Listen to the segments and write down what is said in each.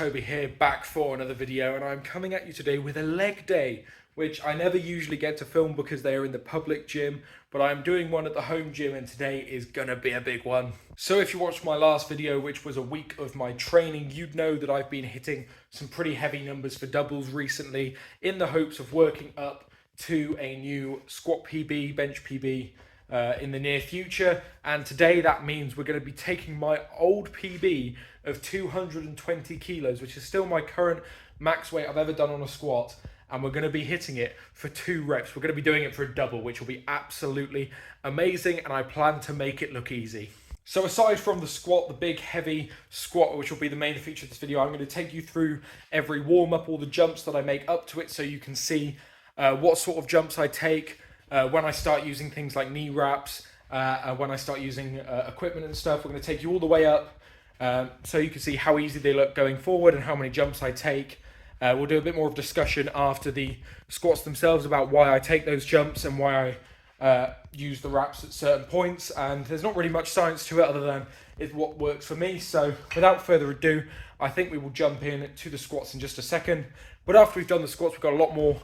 Toby here, back for another video, and I'm coming at you today with a leg day, which I never usually get to film because they are in the public gym, but I'm doing one at the home gym and today is gonna be a big one. So if you watched my last video, which was a week of my training, you'd know that I've been hitting some pretty heavy numbers for doubles recently in the hopes of working up to a new squat PB, bench PB, in the near future. And today that means we're going to be taking my old PB of 220 kilos, which is still my current max weight I've ever done on a squat, and we're going to be hitting it for 2 reps. We're going to be doing it for a double, which will be absolutely amazing, and I plan to make it look easy. So aside from the squat, the big heavy squat, which will be the main feature of this video, I'm going to take you through every warm-up, all the jumps that I make up to it, so you can see what sort of jumps I take, when I start using things like knee wraps, when I start using equipment and stuff. We're going to take you all the way up so you can see how easy they look going forward and how many jumps I take. We'll do a bit more of discussion after the squats themselves about why I take those jumps and why I use the wraps at certain points. And there's not really much science to it other than it's what works for me. So without further ado, I think we will jump in to the squats in just a second. But after we've done the squats, we've got a lot more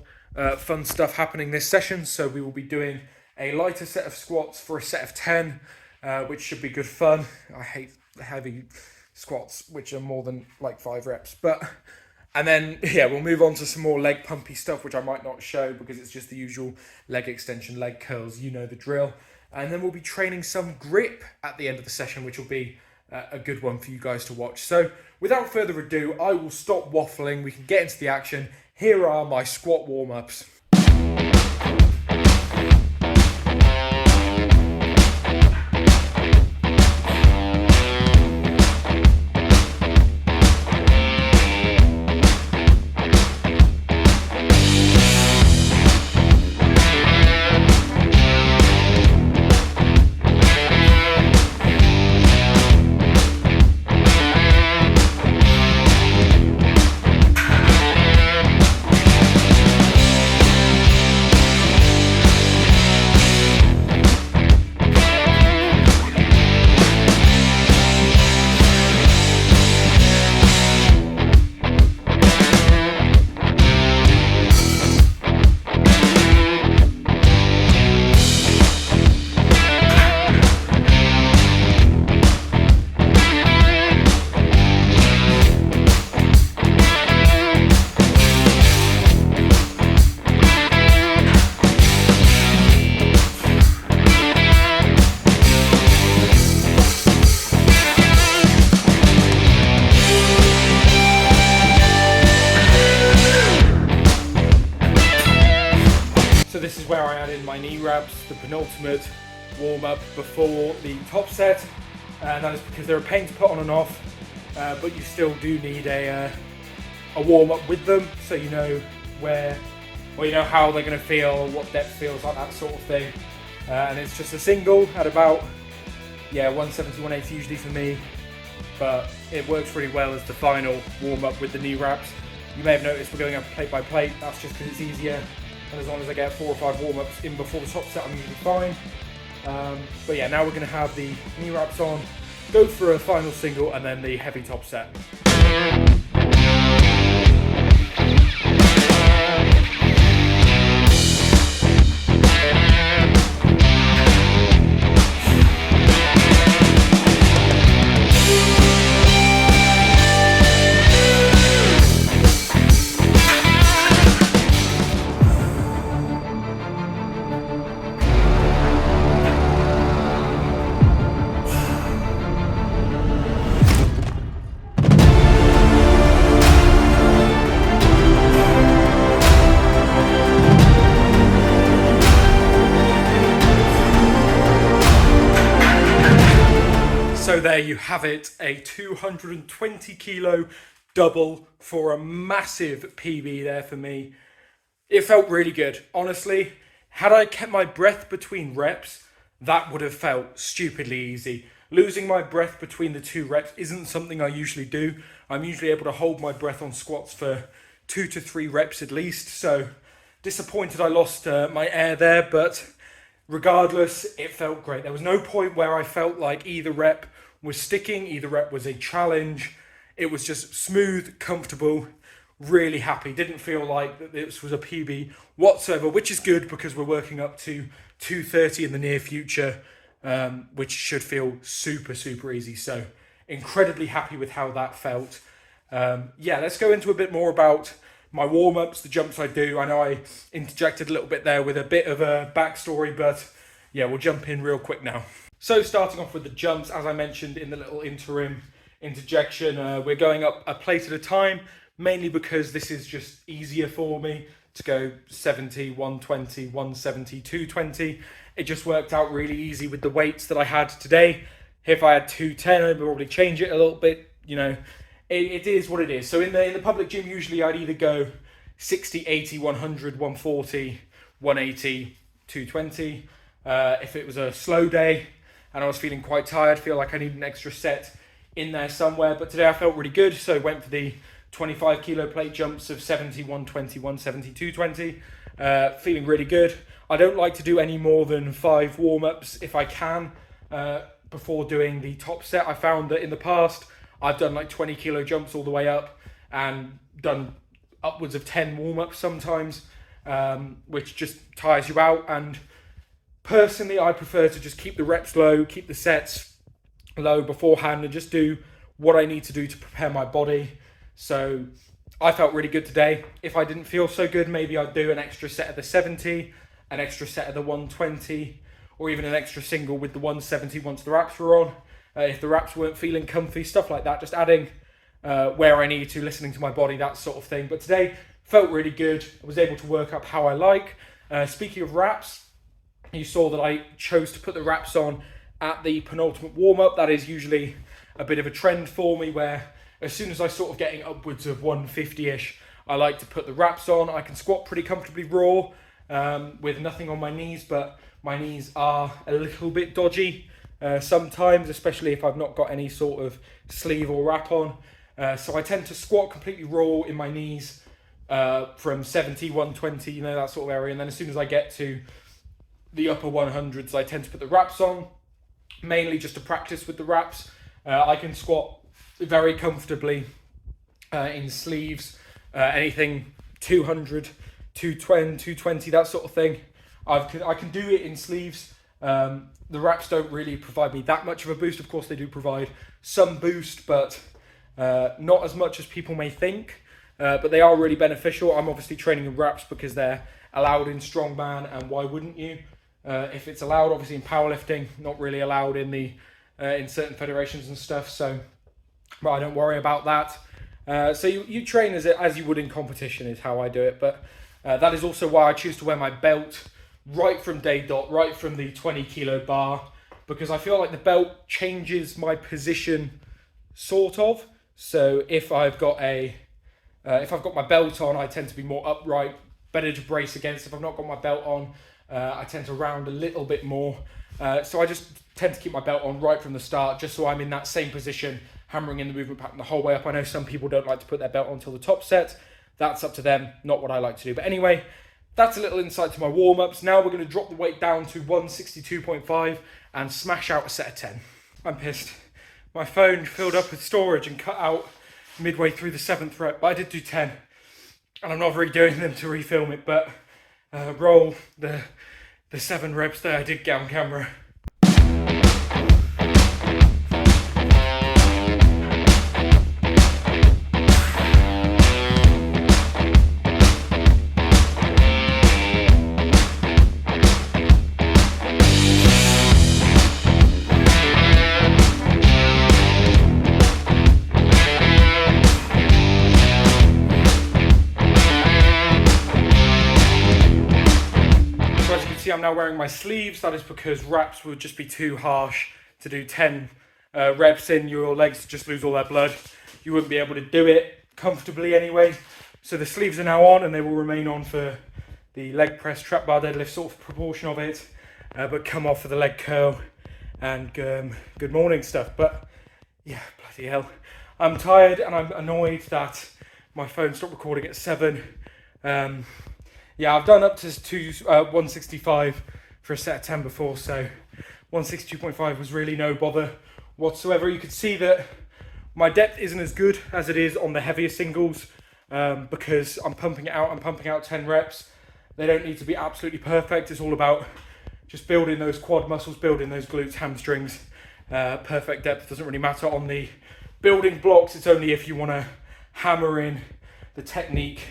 fun stuff happening this session. So we will be doing a lighter set of squats for a set of 10, which should be good fun. I hate the heavy squats, which are more than like 5 reps. And then, yeah, we'll move on to some more leg pumpy stuff, which I might not show because it's just the usual leg extension, leg curls, you know the drill. And then we'll be training some grip at the end of the session, which will be a good one for you guys to watch. So without further ado, I will stop waffling. We can get into the action. Here are my squat warm-ups. So this is where I add in my knee wraps, the penultimate warm-up before the top set, and that is because they're a pain to put on and off, but you still do need a warm-up with them, so you know you know how they're going to feel, what depth feels like, that sort of thing. And it's just a single at about 170, 180 usually for me, but it works really well as the final warm-up with the knee wraps. You may have noticed we're going up plate by plate. That's just because it's easier. And as long as I get 4 or 5 warm-ups in before the top set, I'm usually fine. But yeah, now we're going to have the knee wraps on, go for a final single, and then the heavy top set. So there you have it, a 220 kilo double for a massive PB there for me. It felt really good. Honestly, had I kept my breath between reps, that would have felt stupidly easy. Losing my breath between the 2 reps isn't something I usually do. I'm usually able to hold my breath on squats for 2 to 3 reps at least. So disappointed I lost my air there, but regardless, it felt great. There was no point where I felt like either rep was sticking, either rep was a challenge. It was just smooth, comfortable, really happy. Didn't feel like that this was a PB whatsoever, which is good because we're working up to 230 in the near future, which should feel super, super easy. So incredibly happy with how that felt. Yeah, let's go into a bit more about my warm-ups, the jumps I do. I know I interjected a little bit there with a bit of a backstory, but yeah, we'll jump in real quick now. So starting off with the jumps, as I mentioned in the little interim interjection, we're going up a plate at a time, mainly because this is just easier for me to go 70, 120, 170, 220. It just worked out really easy with the weights that I had today. If I had 210, I'd probably change it a little bit, you know. It is what it is. So in the public gym, usually I'd either go 60, 80, 100, 140, 180, 220. If it was a slow day and I was feeling quite tired, feel like I need an extra set in there somewhere. But today I felt really good, so I went for the 25 kilo plate jumps of 70, 120, 170, 220. Feeling really good. I don't like to do any more than 5 warm-ups if I can before doing the top set. I found that in the past, I've done like 20 kilo jumps all the way up and done upwards of 10 warm-ups sometimes, which just tires you out. And personally, I prefer to just keep the reps low, keep the sets low beforehand, and just do what I need to do to prepare my body. So I felt really good today. If I didn't feel so good, maybe I'd do an extra set of the 70, an extra set of the 120, or even an extra single with the 170 once the wraps were on. If the wraps weren't feeling comfy, stuff like that, just adding where I need to, listening to my body, that sort of thing. But today felt really good. I was able to work up how I like. Speaking of wraps, you saw that I chose to put the wraps on at the penultimate warm-up. That is usually a bit of a trend for me, where as soon as I sort of getting upwards of 150-ish, I like to put the wraps on. I can squat pretty comfortably raw with nothing on my knees, but my knees are a little bit dodgy sometimes, especially if I've not got any sort of sleeve or wrap on. So I tend to squat completely raw in my knees from 70, 120, you know, that sort of area. And then as soon as I get to the upper 100s, I tend to put the wraps on, mainly just to practice with the wraps. I can squat very comfortably in sleeves, anything 200, 220, 220, that sort of thing. I can do it in sleeves. The wraps don't really provide me that much of a boost. Of course, they do provide some boost, but not as much as people may think. But they are really beneficial. I'm obviously training in wraps because they're allowed in Strongman, and why wouldn't you? If it's allowed, obviously in powerlifting, not really allowed in the in certain federations and stuff. So, but I don't worry about that. So you train as you would in competition is how I do it. But that is also why I choose to wear my belt right from day dot, right from the 20 kilo bar, because I feel like the belt changes my position, sort of. So if I've got my belt on, I tend to be more upright, better to brace against. If I've not got my belt on, I tend to round a little bit more. So I just tend to keep my belt on right from the start, just so I'm in that same position, hammering in the movement pattern the whole way up. I know some people don't like to put their belt on until the top set. That's up to them, not what I like to do. But anyway, that's a little insight to my warm-ups. Now we're going to drop the weight down to 162.5 and smash out a set of 10. I'm pissed. My phone filled up with storage and cut out midway through the 7th rep, but I did do 10. And I'm not redoing them to refilm it, but roll the 7 reps there I did get on camera. I'm now wearing my sleeves. That is because wraps would just be too harsh to do 10 reps in. Your legs just lose all their blood. You wouldn't be able to do it comfortably anyway. So the sleeves are now on, and they will remain on for the leg press, trap bar deadlift sort of proportion of it, but come off for the leg curl and good morning stuff. But yeah, bloody hell, I'm tired and I'm annoyed that my phone stopped recording at 7. Yeah, I've done up to 165 for a set of 10 before, so 162.5 was really no bother whatsoever. You could see that My depth isn't as good as it is on the heavier singles because I'm pumping out 10 reps. They don't need to be absolutely perfect. It's all about just building those quad muscles, building those glutes, hamstrings. Perfect depth doesn't really matter on the building blocks. It's only if you want to hammer in the technique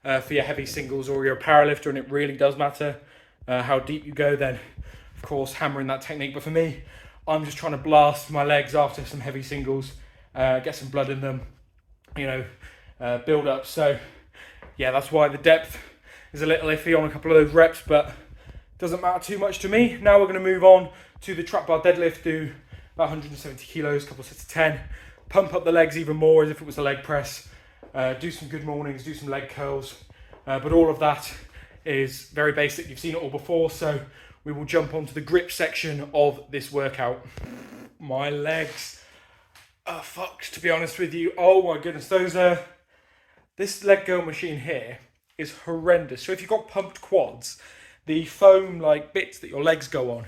for your heavy singles or you're a powerlifter and it really does matter how deep you go, then of course hammering that technique. But for me, I'm just trying to blast my legs after some heavy singles, get some blood in them, build up. So yeah, that's why the depth is a little iffy on a couple of those reps, but doesn't matter too much to me. Now we're going to move on to the trap bar deadlift, do about 170 kilos, a couple of sets of 10, pump up the legs even more as if it was a leg press, do some good mornings, do some leg curls, but all of that is very basic. You've seen it all before, so we will jump onto the grip section of this workout. My legs are fucked, to be honest with you. Oh my goodness, this leg curl machine here is horrendous. So if you've got pumped quads, the foam like bits that your legs go on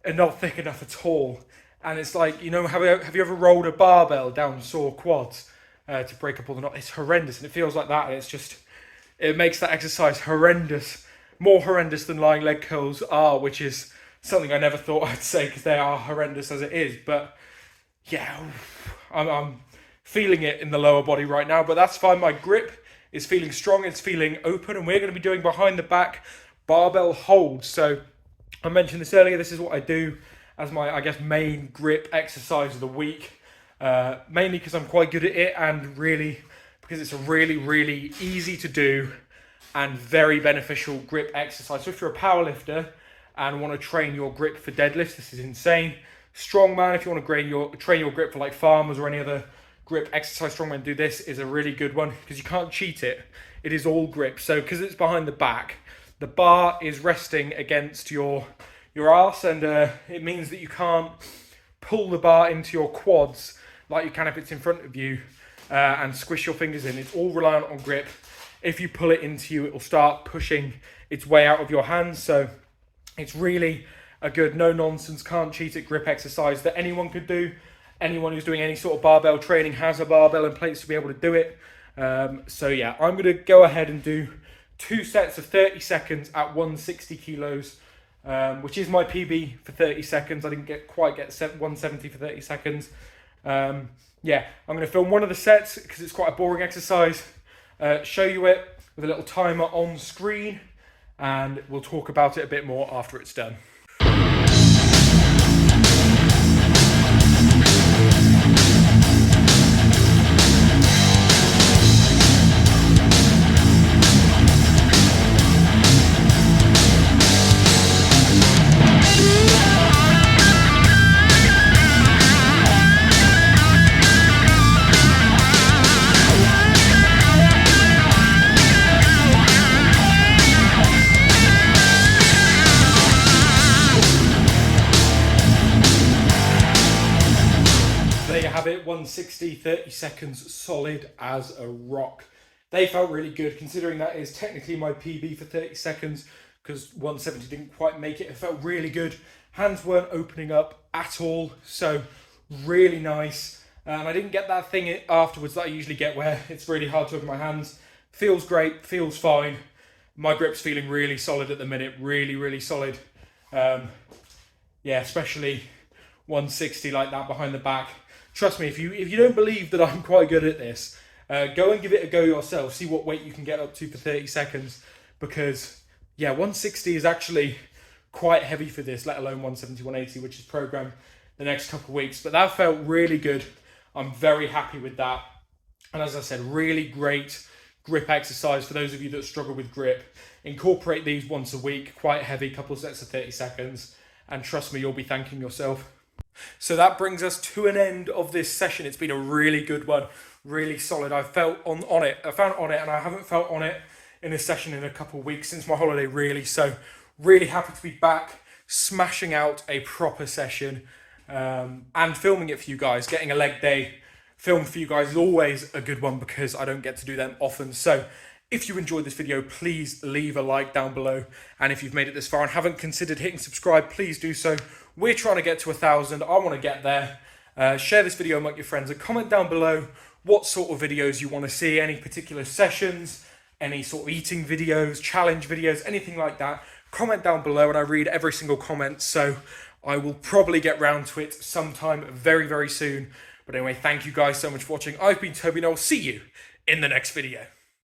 are not thick enough at all. And it's like, have you ever rolled a barbell down sore quads to break up all the knots? It's horrendous, and it feels like that, and it makes that exercise horrendous, more horrendous than lying leg curls are, which is something I never thought I'd say because they are horrendous as it is. But yeah, I'm feeling it in the lower body right now, but that's fine. My grip is feeling strong, it's feeling open, and we're going to be doing behind the back barbell holds. So I mentioned this earlier, this is what I do as my, I guess, main grip exercise of the week, mainly because I'm quite good at it, and really because it's a really, really easy to do and very beneficial grip exercise. So if you're a powerlifter and want to train your grip for deadlifts, this is insane. Strongman, if you want to train your grip for like farmers or any other grip exercise, Strongman do this, is a really good one because you can't cheat it. It is all grip. So because it's behind the back, the bar is resting against your arse, and it means that you can't pull the bar into your quads like you can if it's in front of you and squish your fingers in. It's all reliant on grip. If you pull it into you, it will start pushing its way out of your hands. So it's really a good, no nonsense, can't cheat it grip exercise that anyone could do. Anyone who's doing any sort of barbell training has a barbell in place to be able to do it. So yeah, I'm going to go ahead and do 2 sets of 30 seconds at 160 kilos, which is my PB for 30 seconds. I didn't quite get 170 for 30 seconds. Yeah, I'm going to film one of the sets because it's quite a boring exercise, show you it with a little timer on screen, and we'll talk about it a bit more after it's done. Have it 160, 30 seconds solid as a rock. They felt really good considering that is technically my PB for 30 seconds because 170 didn't quite make it. It felt really good. Hands weren't opening up at all, so really nice. And I didn't get that thing afterwards that I usually get where it's really hard to open my hands. Feels great, feels fine. My grip's feeling really solid at the minute, really, really solid. Yeah, especially 160 like that behind the back. Trust me, if you don't believe that I'm quite good at this, go and give it a go yourself. See what weight you can get up to for 30 seconds. Because, yeah, 160 is actually quite heavy for this, let alone 170, 180, which is programmed the next couple of weeks. But that felt really good. I'm very happy with that. And as I said, really great grip exercise for those of you that struggle with grip. Incorporate these once a week, quite heavy, couple of sets of 30 seconds. And trust me, you'll be thanking yourself. So that brings us to an end of this session. It's been a really good one, really solid. I felt on it. I found on it, and I haven't felt on it in a session in a couple of weeks since my holiday, really. So really happy to be back, smashing out a proper session and filming it for you guys. Getting a leg day filmed for you guys is always a good one because I don't get to do them often. So if you enjoyed this video, please leave a like down below. And if you've made it this far and haven't considered hitting subscribe, please do so. We're trying to get to 1,000. I want to get there. Share this video among your friends and comment down below what sort of videos you want to see, any particular sessions, any sort of eating videos, challenge videos, anything like that. Comment down below and I read every single comment, so I will probably get round to it sometime very, very soon. But anyway, thank you guys so much for watching. I've been Toby and I'll see you in the next video.